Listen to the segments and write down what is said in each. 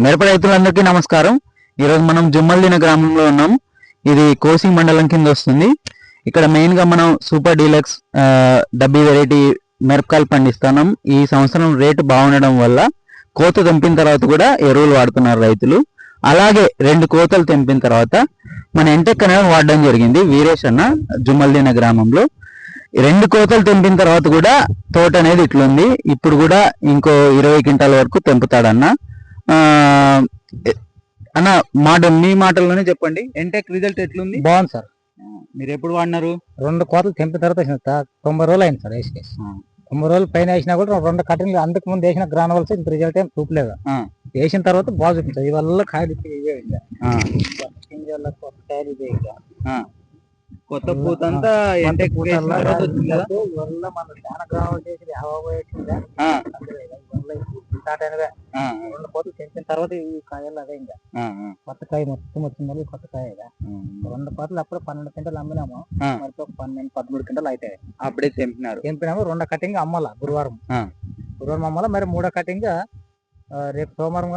మిరప రైతులందరికీ నమస్కారం. ఈరోజు మనం జుమ్మల్దిన గ్రామంలో ఉన్నాం. ఇది కోసి మండలం కింద వస్తుంది. ఇక్కడ మెయిన్ గా మనం సూపర్ డీలక్స్ డబ్బీ వెరైటీ మిరపకాయలు పండిస్తున్నాం. ఈ సంవత్సరం రేటు బాగుండడం వల్ల కోత తెంపిన తర్వాత కూడా ఎరువులు వాడుతున్నారు రైతులు. అలాగే 2 కోతలు తెంపిన తర్వాత మన ఎంటెక్ అనేది వాడడం జరిగింది వీరేష్ అన్న జుమ్మల్దిన గ్రామంలో. 2 కోతలు తెంపిన తర్వాత కూడా తోట అనేది ఇట్లుంది. ఇప్పుడు కూడా ఇంకో 20 క్వింటాల వరకు తెంపుతాడన్న. అన్న మీ మాటల్లోనే చెప్పండి, ఎంటెక్ రిజల్ట్ ఎట్లుంది? బాగుంది సార్. మీరు ఎప్పుడు వాడినారు? 2 కోతలు తెంపిన తర్వాత వేసిన 90 రోజులు అయింది సార్ వేసి. 90 రోజులు పైన వేసినా కూడా 2 కటింగ్లు అంతకు ముందు వేసిన గ్రానువల్స్ ఇంత రిజల్ట్ ఏం చూపలేదు. వేసిన తర్వాత బాగా చూపించారు. ఈ వల్ల కాయలు కొత్త పూత అంతా ఎంటెక్ వల్ల మన చాలా గ్రానువల్ చేసి రెండు కోతలు తెంపిన తర్వాత ఈ కాయలు అదే ఇంకా కొత్త కాయ మొత్తం వచ్చింది. కొత్త కాయ 2 కోతలు అప్పుడు 12 క్వింటాలు అమ్మినాము. మరి 12-13 క్వింటాలు అవుతాయి. అప్పుడే తెంపినాము. 2 కటింగ్ అమ్మాల గురువారం అమ్మాల. మరి 3వ కటింగ్ రేపు సోమవారం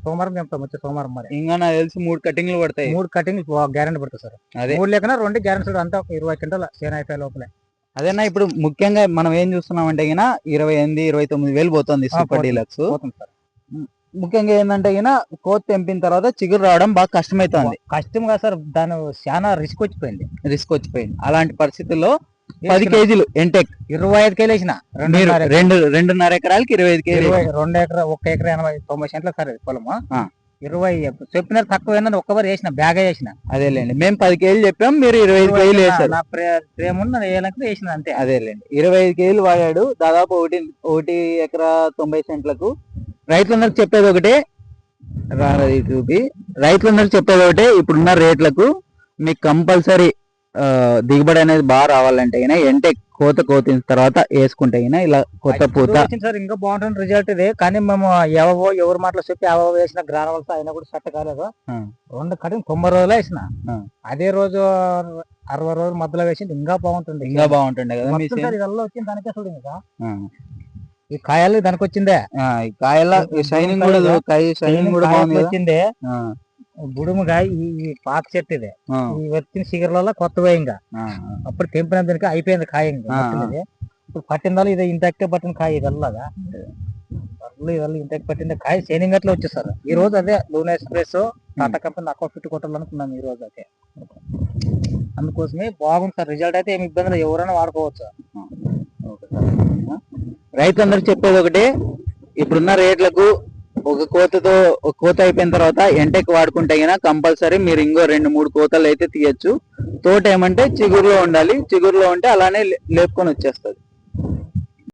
సోమవారం తెంపుతాం. వచ్చే సోమవారం మరి ఇంకా నాకు తెలిసి 3 కటింగ్లు పడతాయి. 3 కటింగ్లు గ్యారెంటీ పడుతుంది సార్. అదే 3 లేకన్నా 2 గ్యారెంటీ అంతా 20 క్వింటాల సేన అయిపోయే లోపలే. అదేనా ఇప్పుడు ముఖ్యంగా మనం ఏం చూస్తున్నాం అంటే 28-29 వేలు పోతుంది సూపర్ డీలక్స్. ముఖ్యంగా ఏంటంటే కోత తెంపిన తర్వాత చిగురు రావడం బాగా కష్టమైతుంది. కష్టంగా సార్, దాని చాలా రిస్క్ వచ్చిపోయింది. అలాంటి పరిస్థితుల్లో 10 కేజీలు ఎంటెక్ 25 కేజీలు వేసిన 2.5 ఎకరాలకి 25 కేజీలు. 2 ఎకరా 1 ఎకరా 80-90 సెంట్ల సార్ పొలము. 20 చెప్పినారు తక్కువ ఒక్కసారి వేసిన బ్యాగ్ వేసిన. అదేలేండి, మేము 10 కేజీలు చెప్పాం, మీరు 25 కేజీలు వేసారు. నా ప్రేమ వేయాలంటే వేసిన అంతే. అదేలేండి, 25 కేజీలు వాడాడు. దాదాపు 1 ఎకరా 90 సెంట్లకు. రైతులందరికి చెప్పేది ఒకటే, ఇప్పుడున్న రేట్లకు మీకు కంపల్సరీ దిగుబడి అనేది బాగా రావాలంటే ఎంటెక్ కోతిన తర్వాత వేసుకుంటే ఇలా కొత్త పూత సార్ ఇంకా బాగుంటుంది రిజల్ట్ ఇది. కానీ మేము ఎవరి మాటలు చెప్పి వేసిన గ్రానవల్స్ అయినా కూడా సెట్ కాలేదు. 2 కటింగ్ 90 రోజులు వేసిన. అదే రోజు 60 రోజులు మధ్యలో వేసింది ఇంకా బాగుంటుంది. కదా వచ్చింది దానికే చూడు. ఇంకా ఈ కాయలు దానికి వచ్చిందే. ఈ కాయల షైనింగ్ కూడా వచ్చింది. బుడుముగా ఈ పాత చెట్టు ఇది. ఈ వచ్చిన చిగురులలో కొత్తగా ఇంకా అప్పుడు తెంపిన దానికి అయిపోయింది కాయ. ఇప్పుడు పట్టిందాలు ఇది ఇంతకే పట్టిన కాయ. ఇదల్లాగా ఇంతకి పట్టిన కాయ షైనింగ్ అట్లా వచ్చేస్తారు. ఈ రోజు అదే లూనా ఎక్స్ప్రెస్ టాటా కంపెనీ అక్కడ ఫిట్ కొట్టాలనుకున్నాం ఈ రోజు అయితే. అందుకోసమే బాగుంది సార్ రిజల్ట్ అయితే. ఏమి ఇబ్బంది లేదు, ఎవరైనా వాడుకోవచ్చు. రైతులందరికి చెప్పేది ఒకటే, ఇప్పుడున్న రేట్లకు ఒక కోత అయిపోయిన తర్వాత ఎంటెక్ వాడుకుంటే కంపల్సరీ మీరు ఇంకో 2-3 కోతలు అయితే తీయచ్చు. తోట ఏమంటే చిగురులో ఉండాలి. చిగురులో ఉంటే అలానే లేపుకొని వచ్చేస్తుంది.